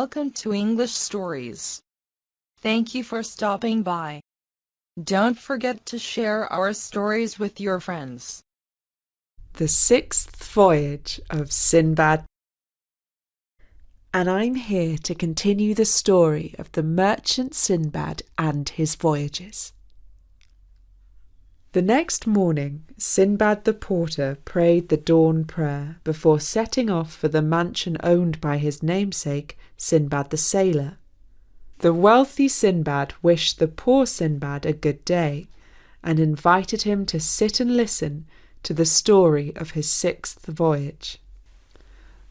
welcome to English Stories. Thank you for stopping by. Don't forget to share our stories with your friends. The Sixth Voyage of Sinbad. And I'm here to continue the story of the merchant Sinbad and his voyages. The next morning, Sinbad the porter prayed the dawn prayer before setting off for the mansion owned by his namesake, Sinbad the sailor. The wealthy Sinbad wished the poor Sinbad a good day, and invited him to sit and listen to the story of his sixth voyage.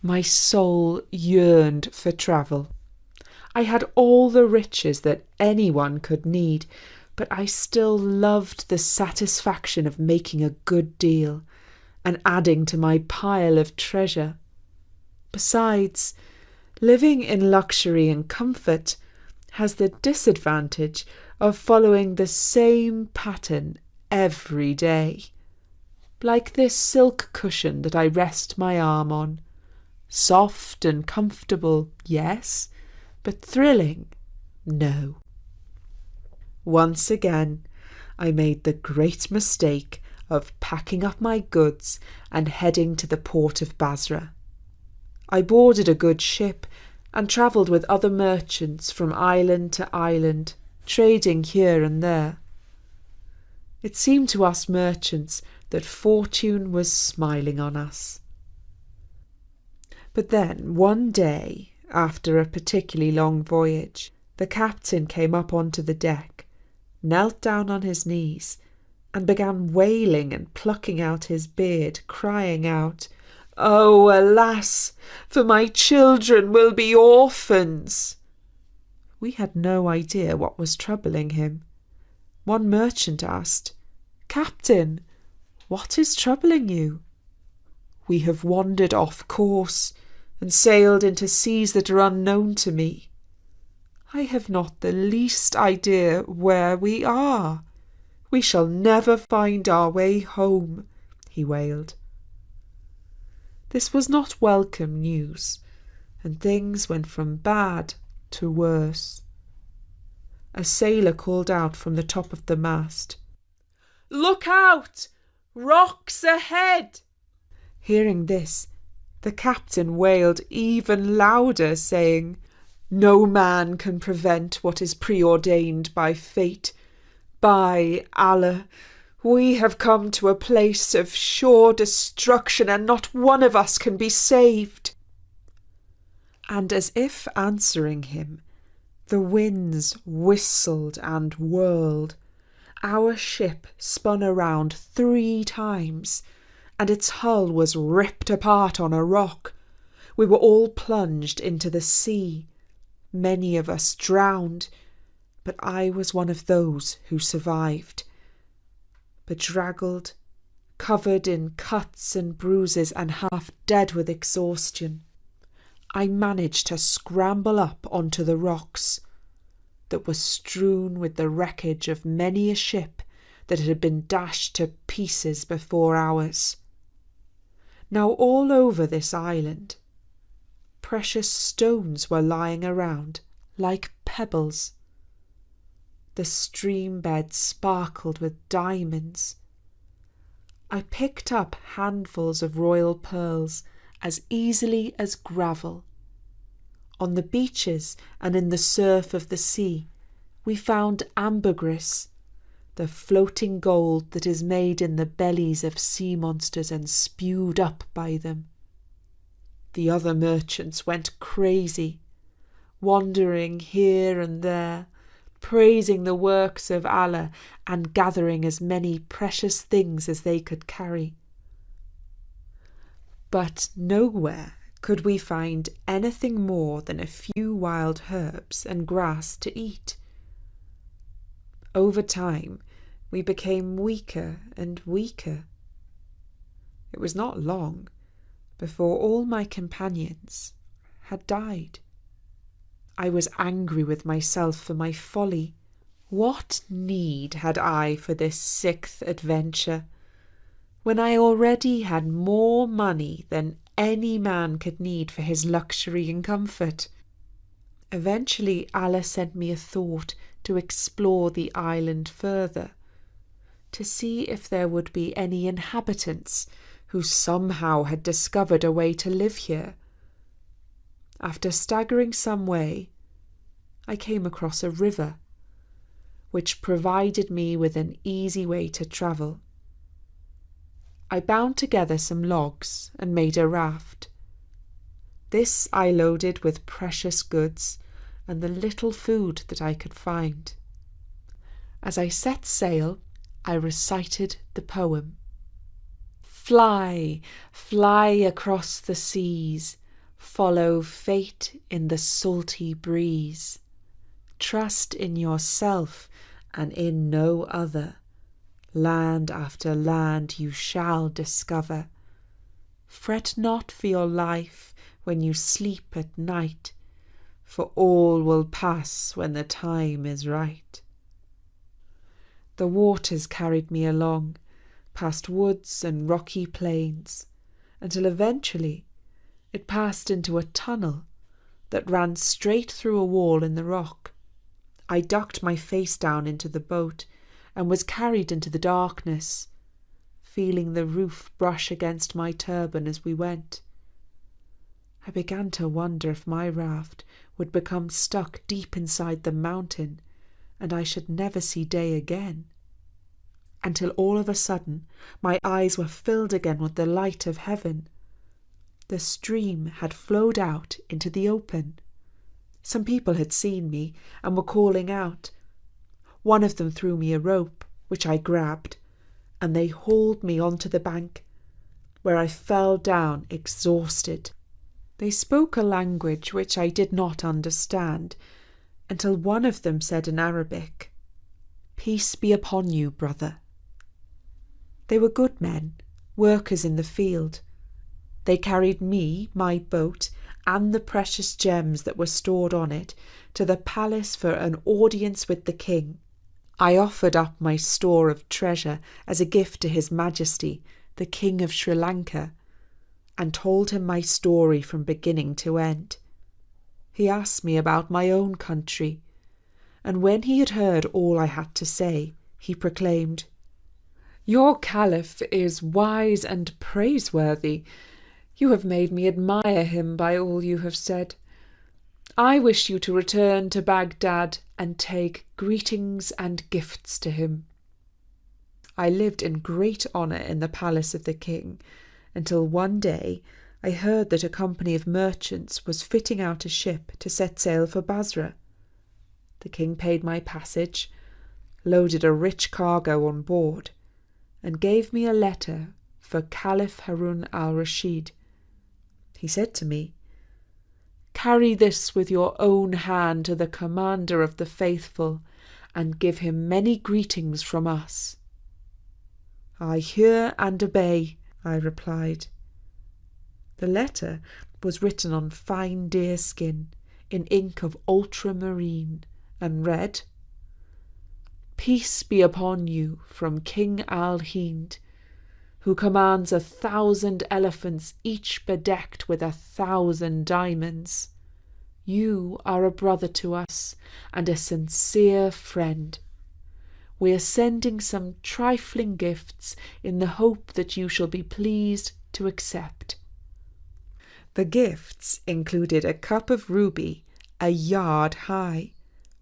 My soul yearned for travel. I had all the riches that anyone could need, but I still loved the satisfaction of making a good deal and adding to my pile of treasure. Besides, living in luxury and comfort has the disadvantage of following the same pattern every day. Like this silk cushion that I rest my arm on. Soft and comfortable, yes, but thrilling, no. Once again, I made the great mistake of packing up my goods and heading to the port of Basra. I boarded a good ship and travelled with other merchants from island to island, trading here and there. It seemed to us merchants that fortune was smiling on us. But then, one day, after a particularly long voyage, the captain came up onto the deck, knelt down on his knees, and began wailing and plucking out his beard, crying out, "Oh, alas, for my children will be orphans!" We had no idea what was troubling him. One merchant asked, "Captain, what is troubling you?" "We have wandered off course and sailed into seas that are unknown to me. I have not the least idea where we are. We shall never find our way home," he wailed. This was not welcome news, and things went from bad to worse. A sailor called out from the top of the mast, "Look out! Rocks ahead!" Hearing this, the captain wailed even louder, saying, "No man can prevent what is preordained by fate. By Allah, we have come to a place of sure destruction, and not one of us can be saved." And as if answering him, the winds whistled and whirled. Our ship spun around 3 times, and its hull was ripped apart on a rock. We were all plunged into the sea. Many of us drowned, but I was one of those who survived. Bedraggled, covered in cuts and bruises, and half dead with exhaustion, I managed to scramble up onto the rocks that were strewn with the wreckage of many a ship that had been dashed to pieces before ours. Now all over this island, precious stones were lying around like pebbles. The stream bed sparkled with diamonds. I picked up handfuls of royal pearls as easily as gravel. On the beaches and in the surf of the sea, we found ambergris, the floating gold that is made in the bellies of sea monsters and spewed up by them. The other merchants went crazy, wandering here and there, praising the works of Allah and gathering as many precious things as they could carry. But nowhere could we find anything more than a few wild herbs and grass to eat. Over time, we became weaker and weaker. It was not long before all my companions had died. I was angry with myself for my folly. What need had I for this 6th adventure, when I already had more money than any man could need for his luxury and comfort? Eventually, Allah sent me a thought to explore the island further, to see if there would be any inhabitants who somehow had discovered a way to live here. After staggering some way, I came across a river, which provided me with an easy way to travel. I bound together some logs and made a raft. This I loaded with precious goods and the little food that I could find. As I set sail, I recited the poem. Fly, fly across the seas, follow fate in the salty breeze. Trust in yourself and in no other. Land after land you shall discover. Fret not for your life when you sleep at night, for all will pass when the time is right. The waters carried me along, past woods and rocky plains, until eventually it passed into a tunnel that ran straight through a wall in the rock. I ducked my face down into the boat and was carried into the darkness, feeling the roof brush against my turban as we went. I began to wonder if my raft would become stuck deep inside the mountain and I should never see day again, until all of a sudden my eyes were filled again with the light of heaven. The stream had flowed out into the open. Some people had seen me and were calling out. One of them threw me a rope, which I grabbed, and they hauled me onto the bank, where I fell down exhausted. They spoke a language which I did not understand, until one of them said in Arabic, "Peace be upon you, brother." They were good men, workers in the field. They carried me, my boat, and the precious gems that were stored on it to the palace for an audience with the king. I offered up my store of treasure as a gift to His Majesty, the King of Sri Lanka, and told him my story from beginning to end. He asked me about my own country, and when he had heard all I had to say, he proclaimed, "Your Caliph is wise and praiseworthy. You have made me admire him by all you have said. I wish you to return to Baghdad and take greetings and gifts to him." I lived in great honour in the palace of the king, until one day I heard that a company of merchants was fitting out a ship to set sail for Basra. The king paid my passage, loaded a rich cargo on board, and gave me a letter for Caliph Harun al-Rashid. He said to me, "Carry this with your own hand to the commander of the faithful, and give him many greetings from us." "I hear and obey," I replied. The letter was written on fine deerskin in ink of ultramarine and read, "Peace be upon you from King Al-Hind, who commands 1,000 elephants, each bedecked with 1,000 diamonds. You are a brother to us and a sincere friend. We are sending some trifling gifts in the hope that you shall be pleased to accept." The gifts included a cup of ruby 1 yard high,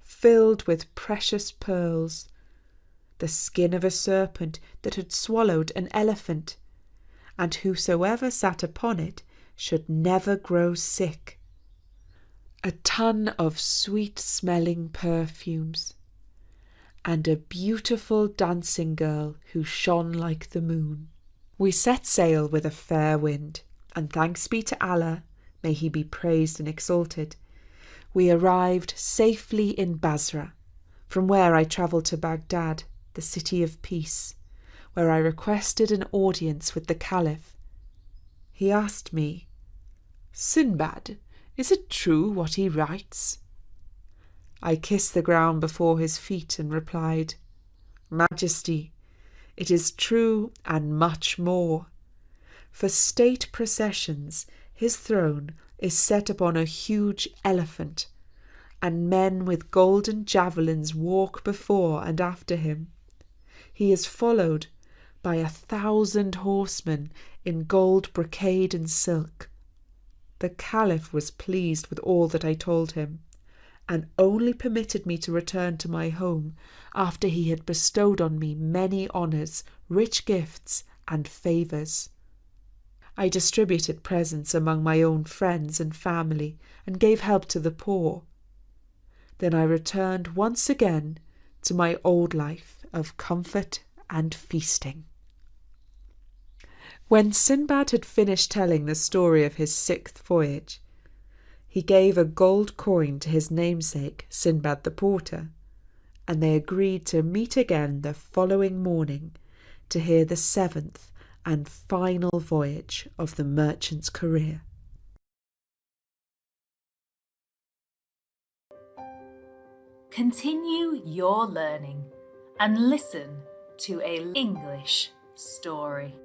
filled with precious pearls, the skin of a serpent that had swallowed an elephant, and whosoever sat upon it should never grow sick, a ton of sweet-smelling perfumes, and a beautiful dancing girl who shone like the moon. We set sail with a fair wind, and thanks be to Allah, may He be praised and exalted, we arrived safely in Basra, from where I travelled to Baghdad, the city of peace, where I requested an audience with the Caliph. He asked me, "Sinbad, is it true what he writes?" I kissed the ground before his feet and replied, "Majesty, it is true and much more. For state processions, his throne is set upon a huge elephant, and men with golden javelins walk before and after him. He is followed by 1,000 horsemen in gold brocade and silk. The Caliph was pleased with all that I told him, and only permitted me to return to my home after he had bestowed on me many honours, rich gifts, and favours. I distributed presents among my own friends and family, and gave help to the poor. Then I returned once again to my old life of comfort and feasting. When Sinbad had finished telling the story of his 6th voyage, he gave a gold coin to his namesake, Sinbad the porter, and they agreed to meet again the following morning to hear the 7th and final voyage of the merchant's career. Continue your learning and listen to an English story.